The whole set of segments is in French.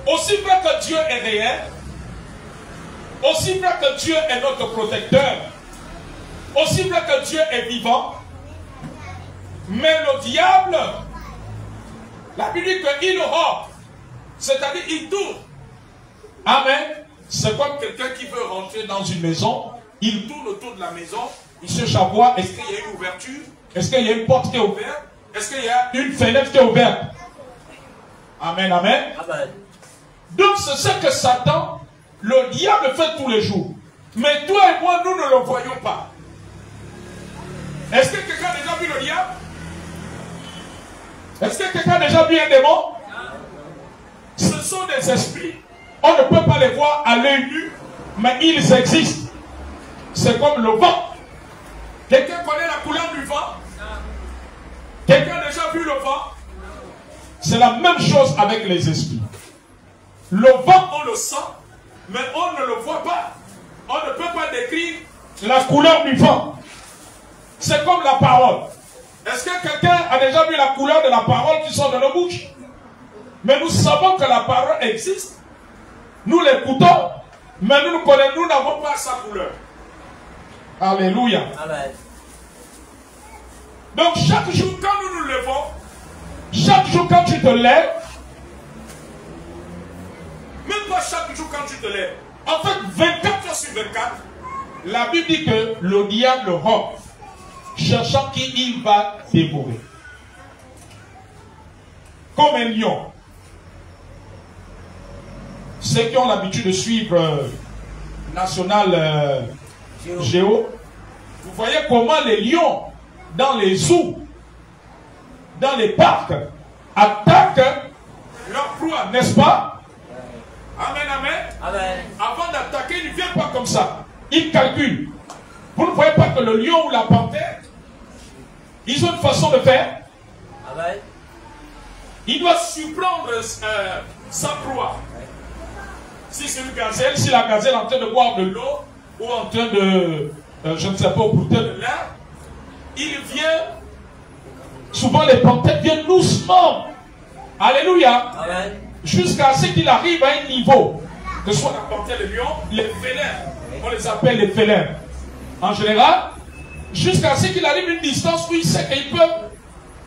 Aussi vrai que Dieu est réel, aussi vrai que Dieu est notre protecteur, aussi vrai que Dieu est vivant, mais le diable, la Bible dit qu'il hors, c'est-à-dire il tourne. Amen. C'est comme quelqu'un qui veut rentrer dans une maison, il tourne autour de la maison, il cherche à voir, est-ce qu'il y a une ouverture, est-ce qu'il y a une porte qui est ouverte, est-ce qu'il y a une fenêtre qui est ouverte. Amen, amen. Amen. Donc c'est ce que Satan, le diable fait tous les jours. Mais toi et moi, nous ne le voyons pas. Est-ce que quelqu'un a déjà vu le diable? Est-ce que quelqu'un a déjà vu un démon? Ce sont des esprits. On ne peut pas les voir à l'œil nu, mais ils existent. C'est comme le vent. Quelqu'un connaît la couleur du vent? Quelqu'un a déjà vu le vent? C'est la même chose avec les esprits. Le vent, on le sent, mais on ne le voit pas. On ne peut pas décrire la couleur du vent. C'est comme la parole. Est-ce que quelqu'un a déjà vu la couleur de la parole qui sort de nos bouches? Mais nous savons que la parole existe. Nous l'écoutons, mais nous n'avons pas sa couleur. Alléluia. Amen. Donc chaque jour quand nous nous levons, chaque jour quand tu te lèves, même pas chaque jour quand tu te lèves, en fait 24 heures sur 24, la Bible dit que le diable rôde, cherchant qui il va dévorer. Comme un lion. Ceux qui ont l'habitude de suivre National Géo, vous voyez comment les lions dans les zoos, dans les parcs, attaquent leur proie, n'est-ce pas? Amen, amen. Amen. Avant d'attaquer, ils ne viennent pas comme ça. Ils calculent. Vous ne voyez pas que le lion ou la panthère, ils ont une façon de faire. Amen. Il doit surprendre sa proie. Si c'est une gazelle, si la gazelle est en train de boire de l'eau ou en train de, je ne sais pas, brouter de l'air, il vient, souvent les panthères viennent doucement. Alléluia. Amen. Jusqu'à ce qu'il arrive à un niveau, que ce soit la panthère, le lion, les félins, on les appelle les félins. En général, jusqu'à ce qu'il arrive à une distance où il sait qu'il peut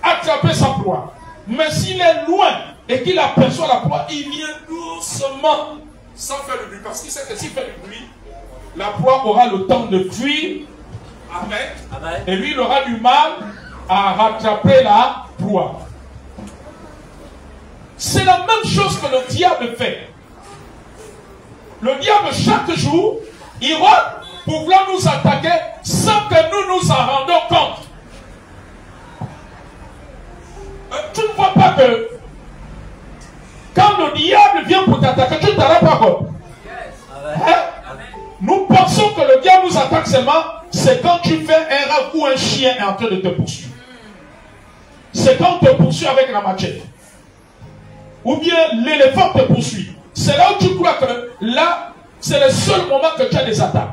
attraper sa proie. Mais s'il est loin et qu'il aperçoit la proie, il vient doucement, sans faire le bruit. Parce qu'il sait que s'il fait du bruit, la proie aura le temps de fuir. Amen. Amen. Et lui, il aura du mal à rattraper la proie. C'est la même chose que le diable fait. Le diable, chaque jour, il rôde pour vouloir nous attaquer sans que nous nous en rendons compte. Tu ne vois pas que quand le diable vient pour t'attaquer, tu ne t'en rends pas compte. Hein? Nous pensons que le diable nous attaque seulement, c'est quand tu fais un rêve ou un chien est en train de te poursuivre. C'est quand on te poursuit avec la machette. Ou bien l'éléphant te poursuit. C'est là où tu crois que là, c'est le seul moment que tu as des attaques.